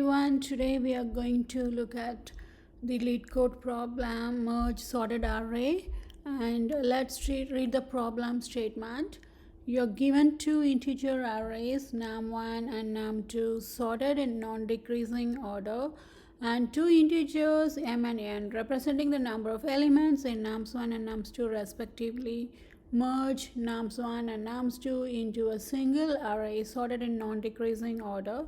everyone, today we are going to look at the Leetcode problem merge sorted array, and let's read the problem statement. You're given two integer arrays num1 and num2 sorted in non-decreasing order, and two integers m and n representing the number of elements in nums1 and nums2 respectively. Merge nums1 and nums2 into a single array sorted in non-decreasing order.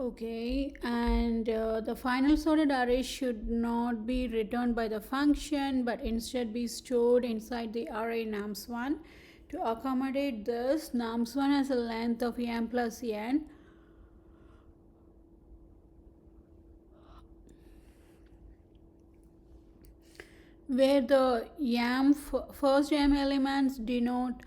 Okay, and the final sorted array should not be returned by the function but instead be stored inside the array nums1. To accommodate this, nums1 has a length of m plus n, where the first m elements denote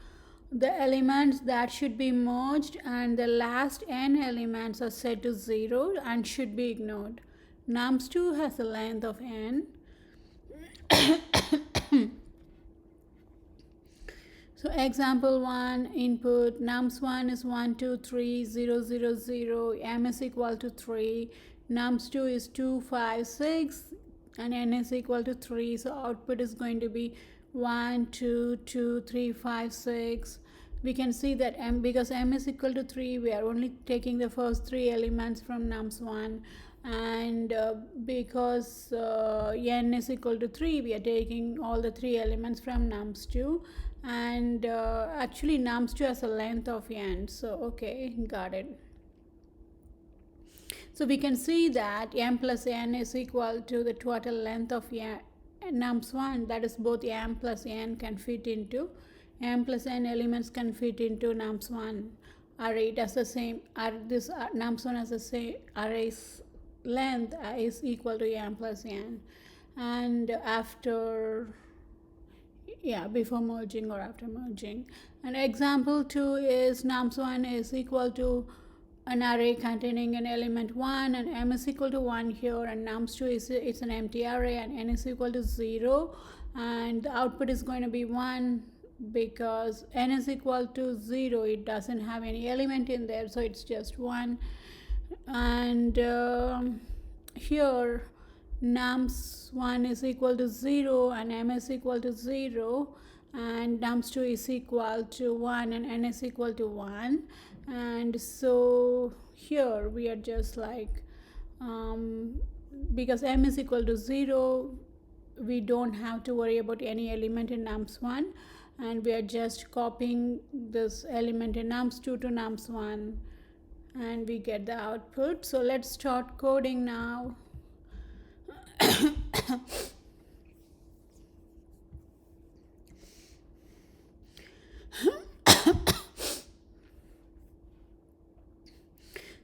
the elements that should be merged and the last n elements are set to 0 and should be ignored. Nums2 has a length of n. So example 1, input nums1 is 1 2 3 0 0 0, m is equal to 3, nums2 is 2 5 6 and n is equal to 3, so output is going to be 1 2 2 3 5 6. We can see that because m is equal to 3, we are only taking the first three elements from nums1, and because n is equal to 3, we are taking all the three elements from nums2, and actually nums2 has a length of n, so okay, got it. So we can see that m plus n is equal to the total length of nums1, that is both m plus n can fit into m plus n elements can fit into nums1 array. It has the same this nums1 has the same array's length is equal to m plus n, and after before merging or after merging. And example 2 is nums1 is equal to an array containing an element 1 and m is equal to 1 here, and nums2 is it's an empty array and n is equal to 0, and the output is going to be 1 because n is equal to 0, it doesn't have any element in there, so it's just 1. And here nums1 is equal to 0 and m is equal to 0, and nums2 is equal to 1 and n is equal to 1, and so here we are just like because m is equal to 0, we don't have to worry about any element in nums1, and we are just copying this element in nums2 to nums1 and we get the output. So let's start coding now.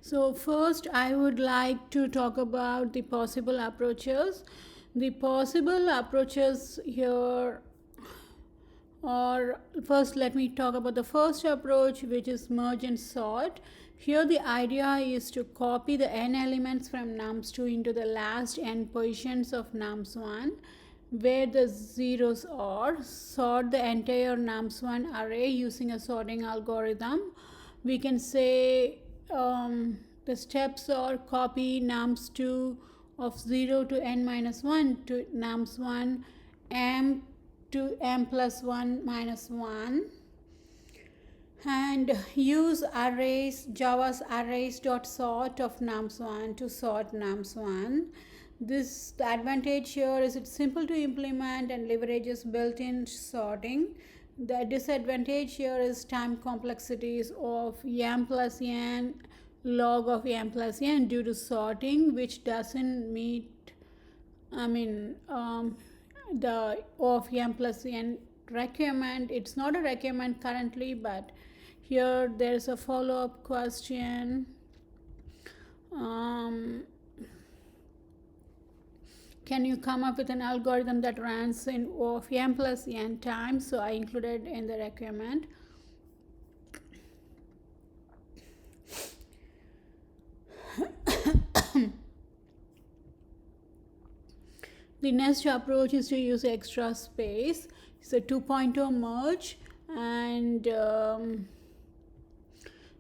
So first I would like to talk about the possible approaches. The possible approaches here, or first let me talk about the first approach, which is merge and sort. Here the idea is to copy the n elements from nums2 into the last n positions of nums1 where the zeros are. Sort the entire nums1 array using a sorting algorithm. We can say the steps are copy nums2 of 0 to n minus 1 to nums1 m to m plus 1 minus 1, and use java's arrays.sort of nums1 to sort nums1. The advantage here is it's simple to implement and leverages built-in sorting. The disadvantage here is time complexities of m plus n log of m plus n due to sorting, which doesn't meet the of m plus n requirement. It's not a requirement currently, but here there's a follow-up question. Can you come up with an algorithm that runs in O of m plus n times? So I included in the requirement. The next approach is to use extra space. It's a 2.0 merge, and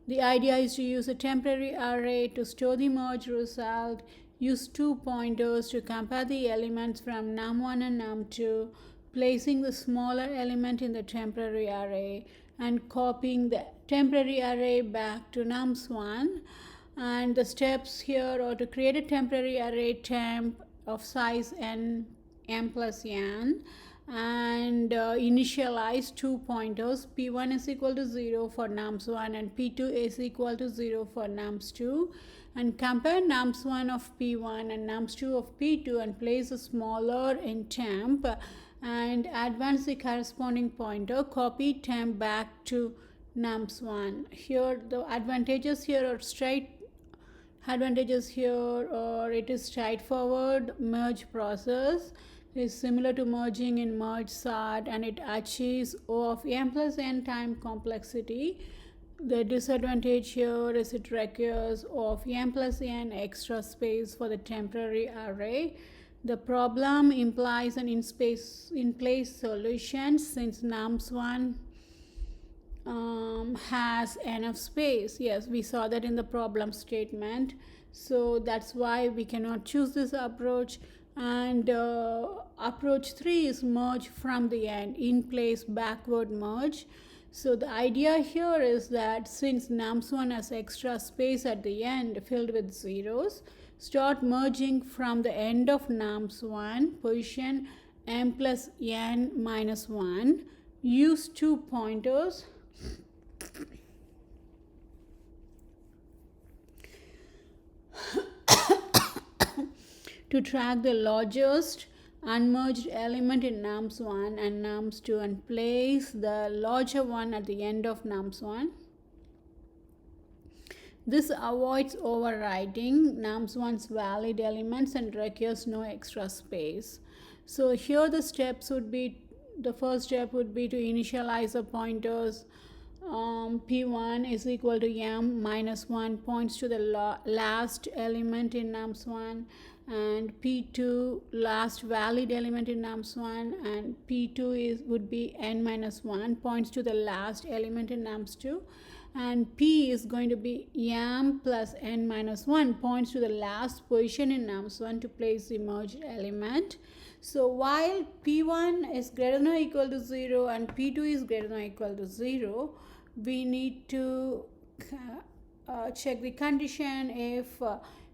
The idea is to use a temporary array to store the merge result, use 2 pointers to compare the elements from num1 and num2, placing the smaller element in the temporary array and copying the temporary array back to nums1. And the steps here are to create a temporary array temp of size m plus n, and initialize 2 pointers. P1 is equal to 0 for nums1 and P2 is equal to 0 for nums2, and compare nums1 of P1 and nums2 of P2 and place a smaller in temp and advance the corresponding pointer. Copy temp back to nums1. Here the advantages here are it is straightforward merge process. It is similar to merging in merge sort, and it achieves O of m plus n time complexity. The disadvantage here is it requires O of m plus n extra space for the temporary array. The problem implies an in-place solution since nums1 has enough space. Yes, we saw that in the problem statement. So that's why we cannot choose this approach. And approach 3 is merge from the end, in place backward merge. So the idea here is that since nums1 has extra space at the end filled with zeros, start merging from the end of nums1 position m plus n minus 1. Use 2 pointers to track the largest unmerged element in nums1 and nums2 and place the larger one at the end of nums1. This avoids overwriting nums1's valid elements and requires no extra space. So here the steps would be, the first step would be to initialize the pointers. P1 is equal to m minus 1 points to the last element in nums1, and P2 last valid element in nums1, and P2 would be n minus 1 points to the last element in nums2, and P is going to be m plus n minus 1 points to the last position in nums1 to place the merged element. So while P1 is greater than or equal to 0 and P2 is greater than or equal to 0, we need to check the condition if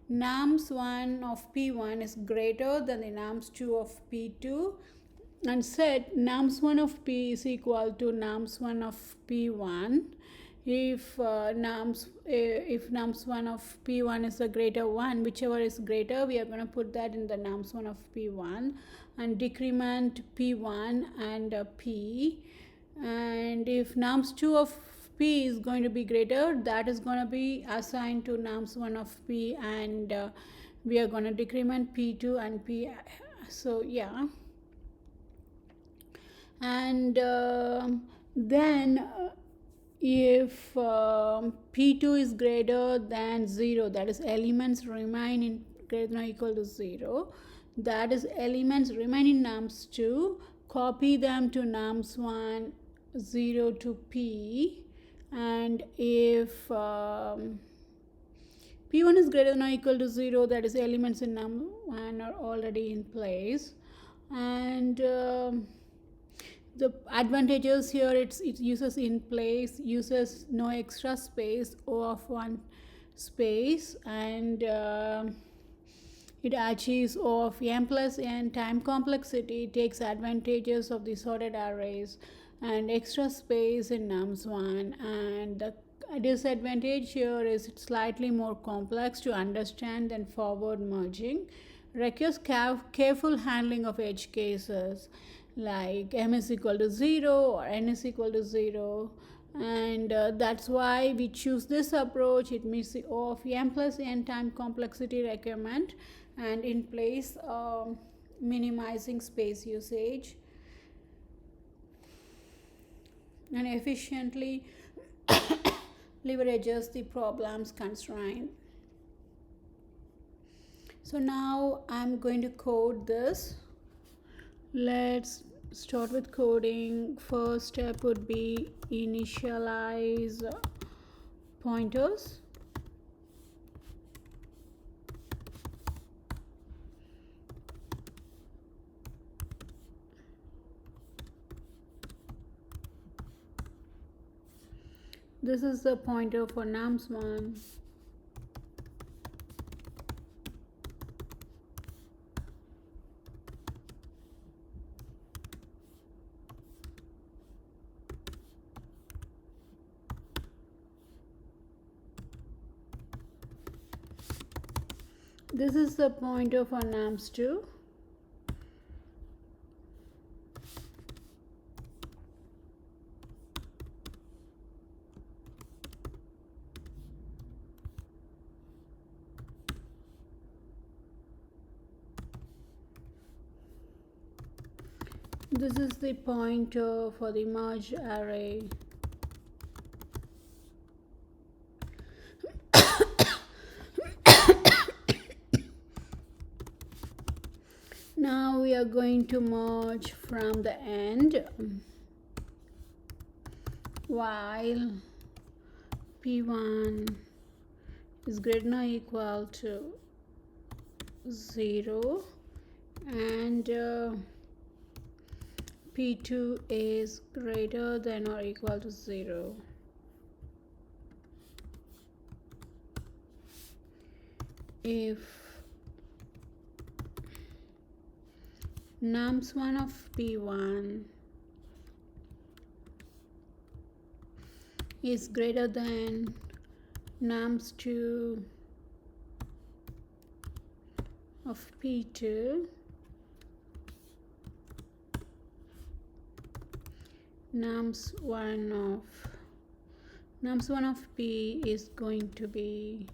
nums1 of P1 is greater than the nums2 of P2, and set nums1 of P is equal to nums1 of P1. If nums1 of P1 is the greater one, whichever is greater, we are going to put that in the nums1 of P1 and decrement P1 and P. And if nums2 of P is going to be greater, that is going to be assigned to nums1 of P, and we are going to decrement P2 and P. So yeah, and then if P2 is greater than 0, that is elements remain in greater than or equal to 0, that is elements remain in nums2, copy them to nums1 0 to P, and if P1 is greater than or equal to 0, that is elements in num1 are already in place. And the advantages here, it uses in place, uses no extra space, O of 1 space, and it achieves O of m plus n time complexity, takes advantages of the sorted arrays and extra space in nums1, and the disadvantage here is it's slightly more complex to understand than forward merging, requires careful handling of edge cases like m is equal to 0 or n is equal to 0, and that's why we choose this approach. It meets the O of m plus n time complexity requirement, and in place minimizing space usage and efficiently leverages the problem's constraint. So now I'm going to code this. Let's start with coding. First step would be initialize pointers. This is the pointer for nums1. This is the pointer for nums2. This is the pointer for the merge array. Now we are going to merge from the end while p1 is greater than or equal to 0 and p2 is greater than or equal to 0. If nums1 of p1 is greater than nums2 of p2, nums1 of p is going to be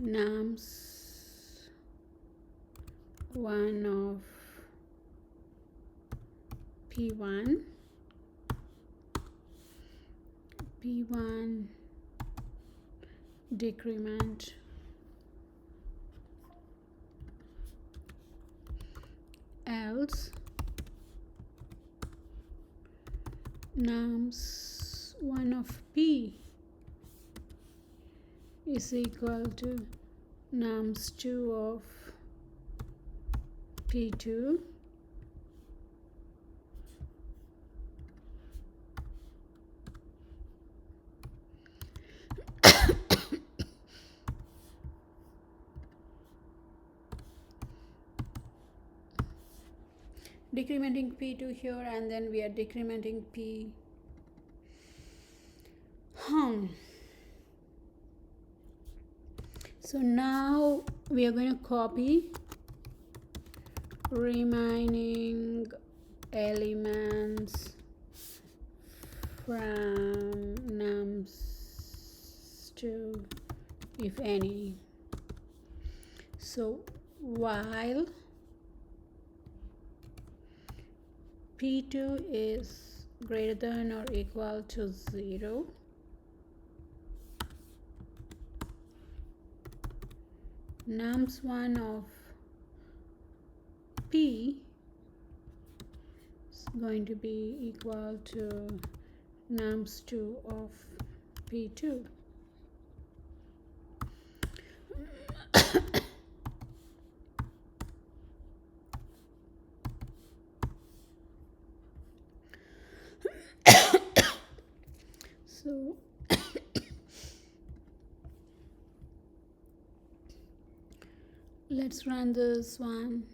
nums1 of p1 decrement else nums1 of p is equal to nums2 of p2 decrementing p2 here, and then we are decrementing p. So now we are going to copy remaining elements from nums2, if any. So while p2 is greater than or equal to 0, nums1 of p is going to be equal to nums2 of p2. So let's run this one.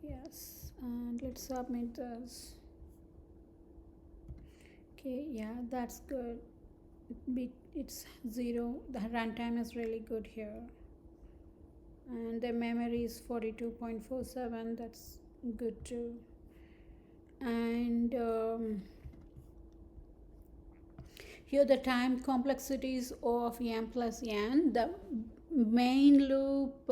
Yes, and let's submit this. Okay, yeah, that's good. It's 0. The runtime is really good here, and the memory is 42.47. That's good too. And here the time complexity is O of m plus n. The main loop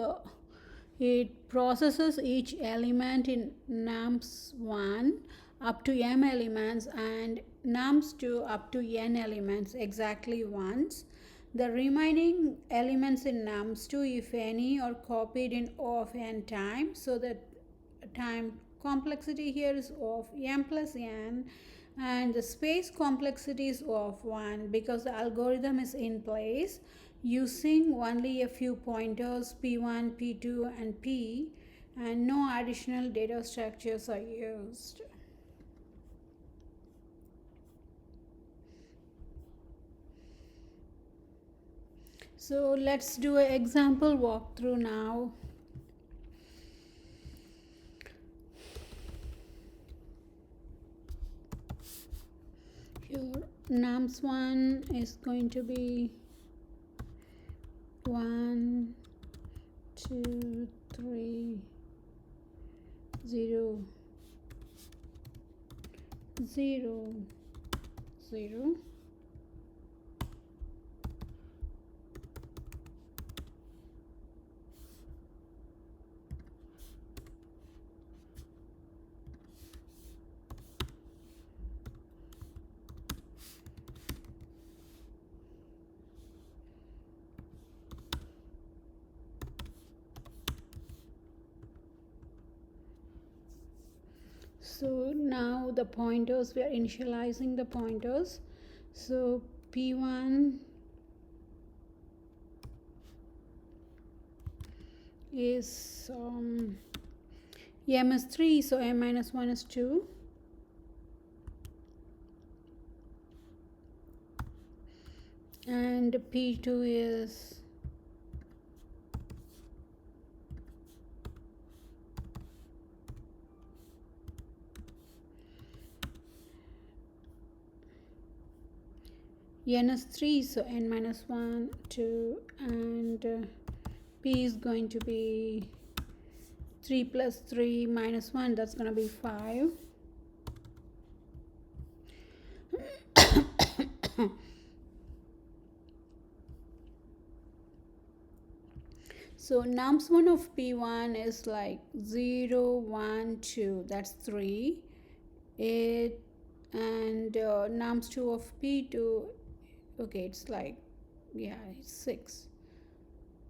it processes each element in nums1 up to m elements and nums2 up to n elements exactly once. The remaining elements in nums2, if any, are copied in O of n time. So the time complexity here is O of m plus n, and the space complexity is of 1 because the algorithm is in place using only a few pointers p1, p2 and p, and no additional data structures are used. So let's do an example walkthrough now. Here nums1 is going to be 1, 2, 3, 0, 0, 0. So now the pointers, we are initializing the pointers. So p1 is m is 3, so m minus 1 is 2. And p2 is n is 3, so n minus 1, 2, and p is going to be 3 plus 3 minus 1, that's going to be 5. So nums1 of p1 is like 0, 1, 2, that's 3. It and nums2 of p2, okay, it's like, yeah, it's 6.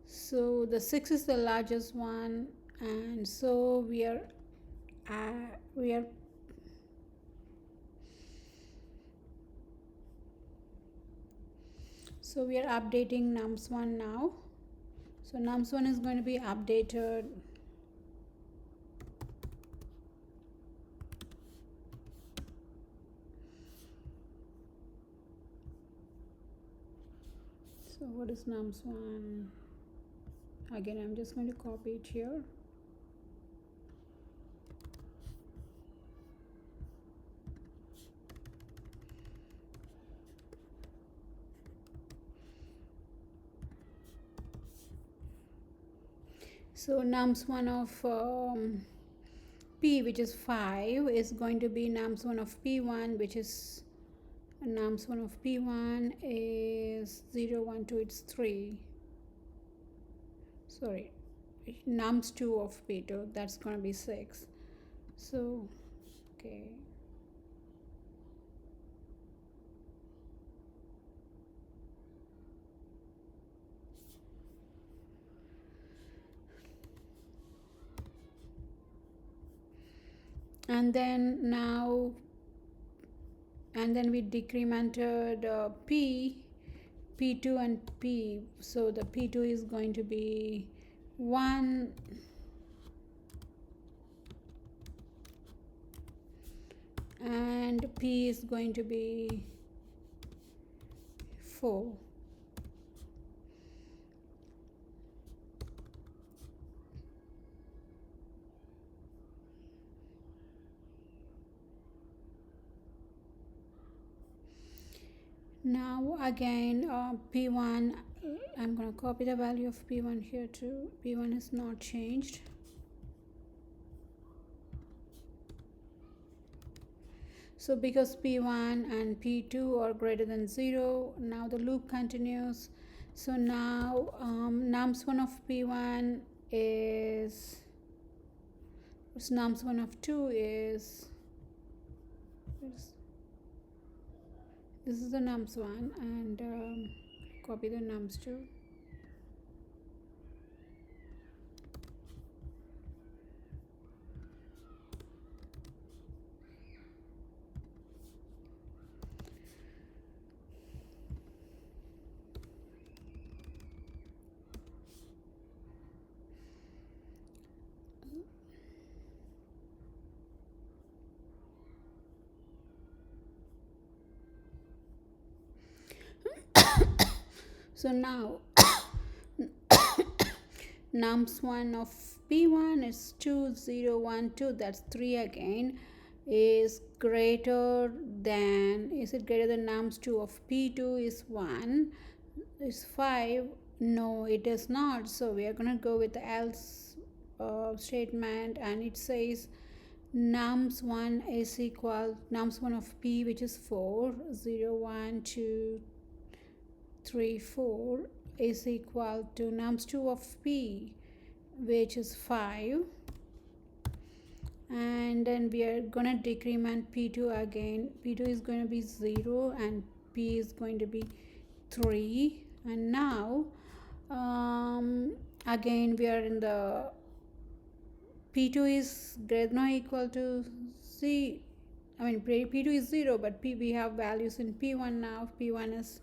So the 6 is the largest one, and so we are updating nums1 now. So nums1 is going to be updated. So what is nums1? Again, I'm just going to copy it here. So nums1 of p, which is 5, is going to be nums1 of p1, which is nums1 of p1 is 0, 1, 2, it's 3. Sorry, nums2 of p2, that's going to be 6. So, okay. And then we decremented p2 and p. So the p2 is going to be 1, and p is going to be 4. Now again p1, I'm going to copy the value of p1 here too. p1 is not changed. So because p1 and p2 are greater than 0, now the loop continues. So now nums1 of p1 is, nums1 of 2 is, this is the nums1, and copy the nums2. So now nums1 of p1 is 2 0 1 2, that's 3 again, is greater than, is it greater than nums2 of p2 is 1, is 5. No, it is not. So we are going to go with the else statement, and it says nums1 is equal, nums1 of p, which is 4 0 1 2 3 4, is equal to nums2 of p, which is 5. And then we are going to decrement p2 again. P2 is going to be 0 and p is going to be 3. And now again we are in the p2 is greater than or equal to c, I mean p2 is 0, but we have values in p1 now. P1 is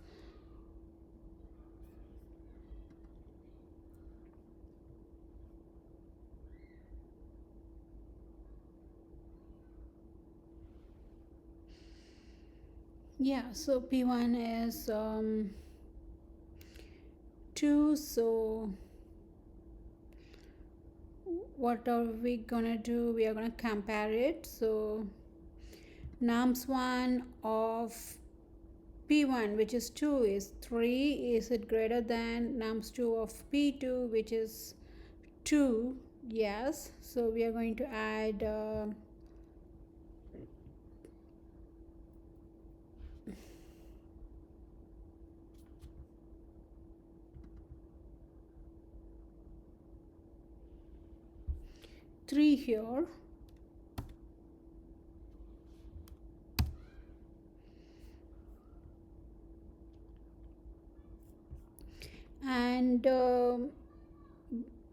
so p1 is 2. So what are we gonna do? We are gonna compare it. So nums1 of p1, which is 2, is 3. Is it greater than nums2 of p2, which is 2? Yes. So we are going to add 3 here. And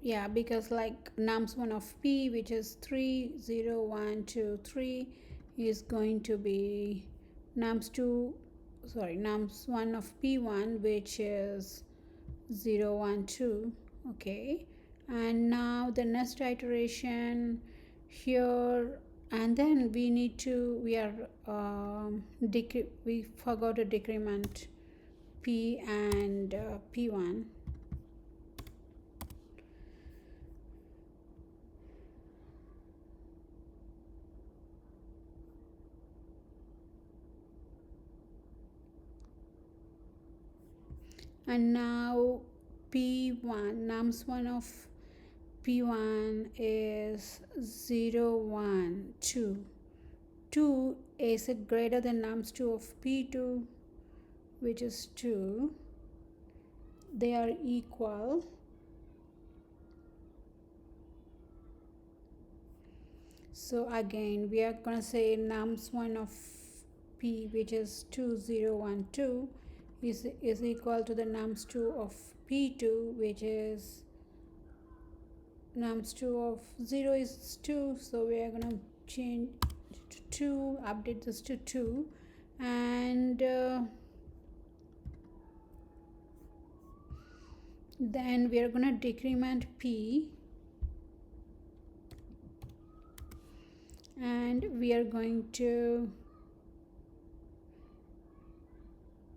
yeah, because like nums1 of p, which is 3 0 1 2 3, is going to be nums1 of p1, which is 0 1 2. Okay, and now the next iteration here, and then we need to, we are we forgot to decrement p and p1. And now p1, nums1 of p1 is 0 1 2. 2, is it greater than nums2 of p2, which is 2? They are equal. So again we are gonna say nums1 of p, which is 2 0 1 2, is equal to the nums2 of p2, which is nums2 of 0 is 2. So we are gonna change to 2, update this to 2, and then we are gonna decrement p, and we are going to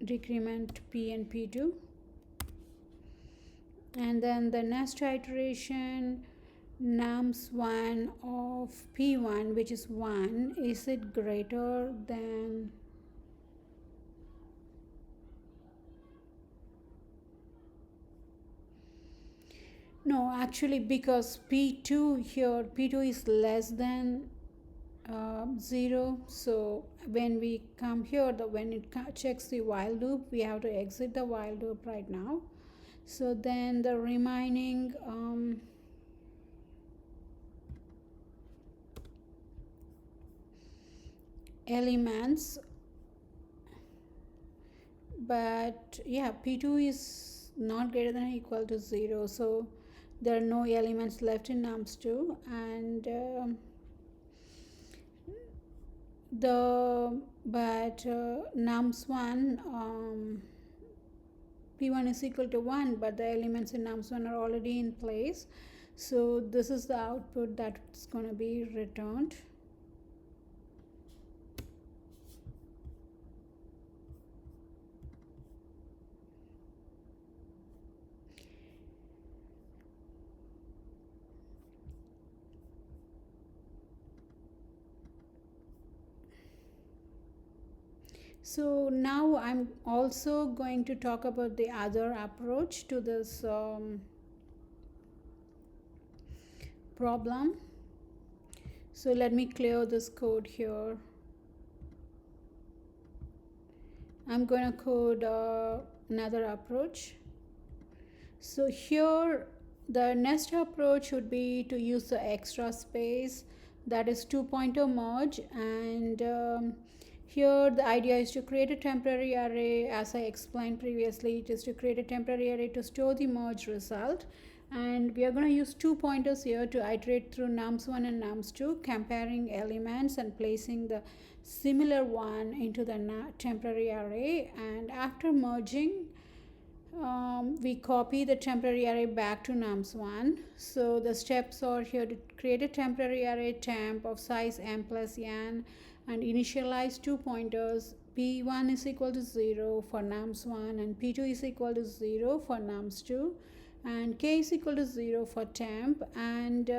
decrement p and p2. And then the next iteration, nums1 of p1, which is 1, is it greater than, no, actually, because p2 here, p2 is less than 0. So when we come here, when it checks the while loop, we have to exit the while loop right now. So then the remaining elements, but yeah, p2 is not greater than or equal to 0, so there are no elements left in nums2, and nums1 p1 is equal to 1, but the elements in nums1 are already in place. So this is the output that's going to be returned. So now I'm also going to talk about the other approach to this problem. So let me clear this code here. I'm going to code another approach. So here the next approach would be to use the extra space, that is two pointer merge, and here the idea is to create a temporary array. As I explained previously, it is to create a temporary array to store the merge result, and we are going to use two pointers here to iterate through nums1 and nums2, comparing elements and placing the similar one into the temporary array. And after merging, we copy the temporary array back to nums1. So the steps are here to create a temporary array temp of size m plus n and initialize two pointers. P1 is equal to 0 for nums1 and P2 is equal to 0 for nums2, and k is equal to 0 for temp. And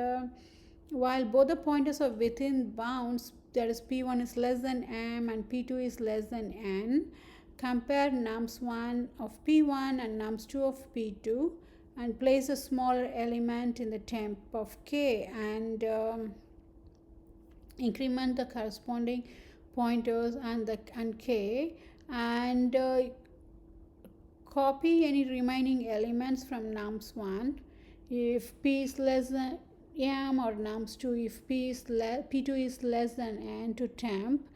while both the pointers are within bounds, that is P1 is less than m and P2 is less than n, compare nums1 of P1 and nums2 of P2 and place a smaller element in the temp of k, and increment the corresponding pointers and k, and copy any remaining elements from nums1 if p is less than m, or nums2 if p2 is less than n to temp,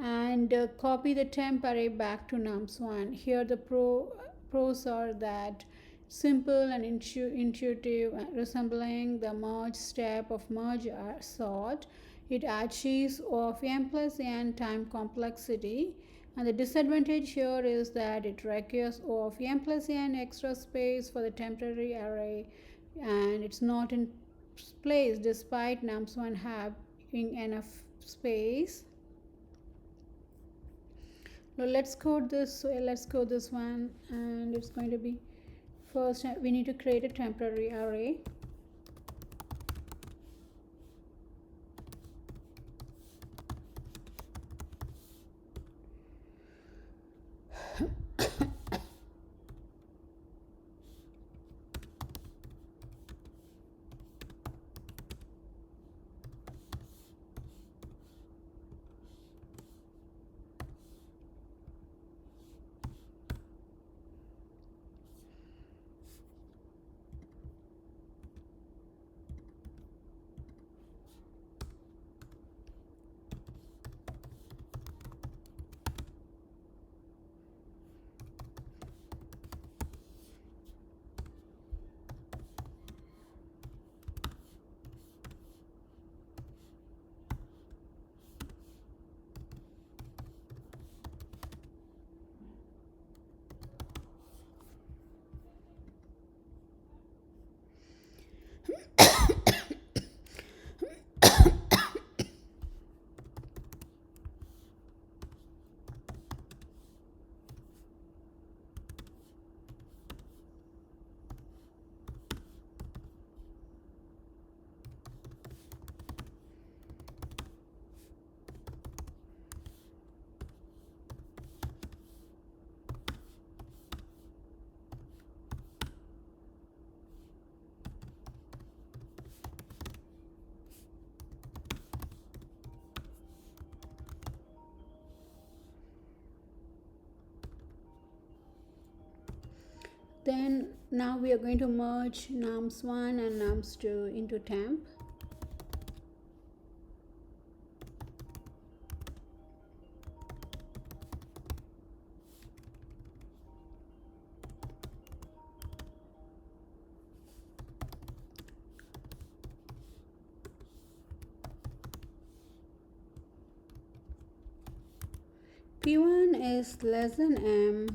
and copy the temp array back to nums1. Here the pros are that simple and intuitive, resembling the merge step of merge sort. It achieves O of m plus n time complexity, and the disadvantage here is that it requires O of m plus n extra space for the temporary array, and it's not in place despite nums1 having enough space. Now let's code this one, and it's going to be, first we need to create a temporary array. Then now we are going to merge nums1 and nums2 into temp. P1 is less than m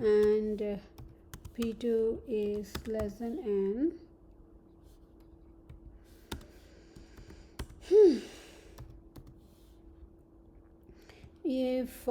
and P2 is less than n. If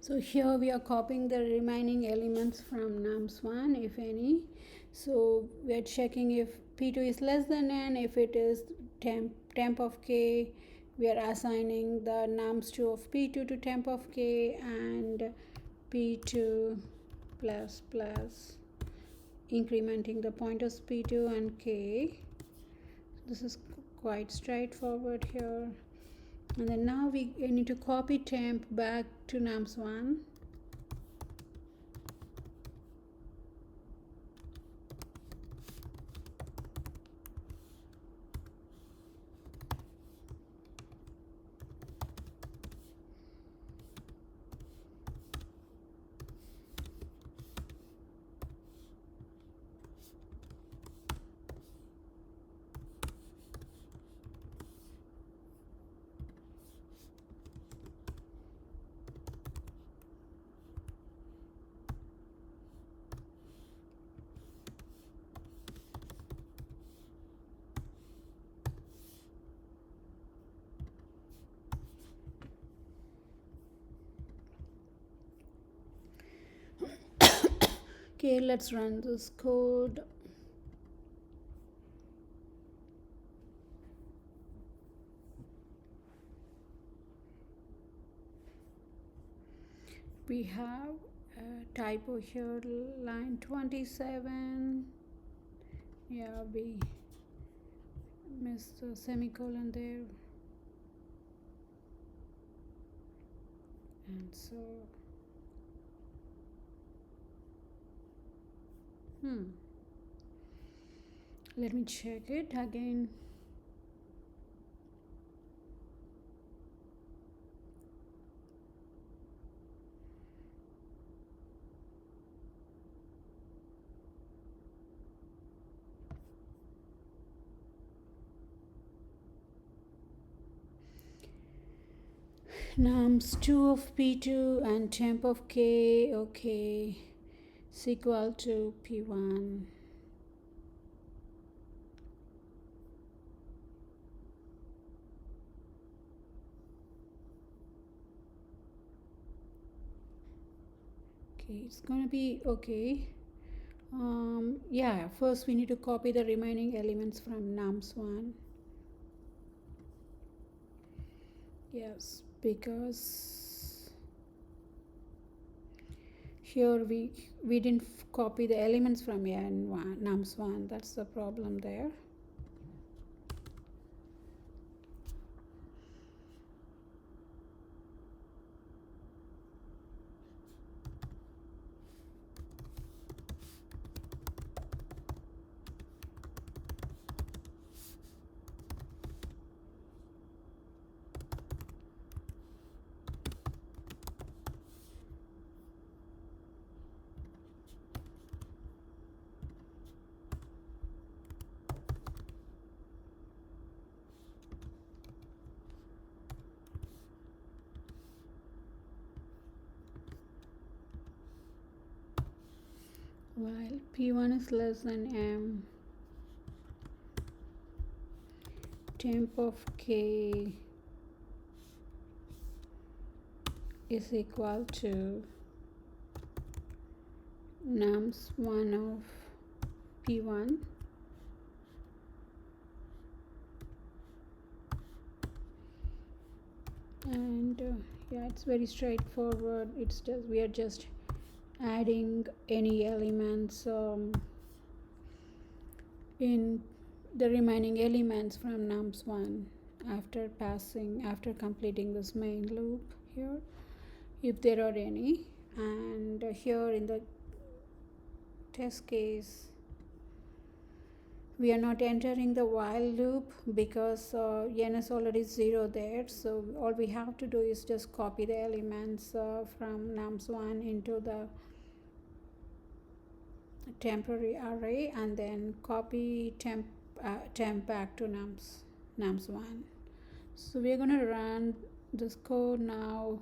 So here we are copying the remaining elements from nums1 if any. So we are checking if p2 is less than n. If it is temp of k, we are assigning the nums2 of p2 to temp of k, and p2 plus plus incrementing the pointers p2 and k. This is quite straightforward here. And then now we need to copy temp back to nums1. Okay, let's run this code. We have a typo here, line 27. Yeah, we missed the semicolon there. And so, let me check it again. Nums2 of p2 and temp of k, okay, is equal to p1. Okay, it's gonna be okay. Yeah, first we need to copy the remaining elements from nums1. Yes, because here we didn't copy the elements from n1 nums1. That's the problem there. While p1 is less than m, temp of k is equal to nums1 of p1 and yeah, it's very straightforward. It's just we are just adding any elements in the remaining elements from nums1 after completing this main loop here, if there are any. And here in the test case we are not entering the while loop because n is already 0 there, so all we have to do is just copy the elements from nums1 into the temporary array and then copy temp back to nums1. So we're going to run this code now,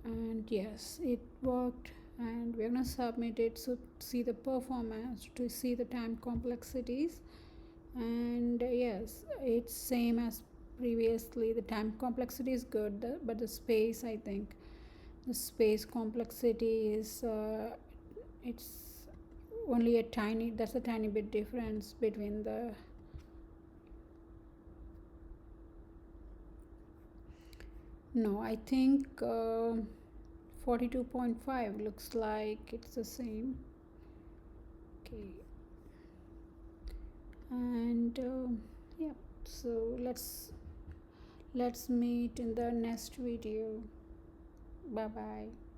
and yes, it worked, and we're going to submit it to see the performance, to see the time complexities. And yes, it's same as previously. The time complexity is good, but the space, I think The space complexity is it's only a tiny, that's a tiny bit difference between the no, I think 42.5 looks like it's the same. Okay, and yeah, so let's meet in the next video. Bye bye.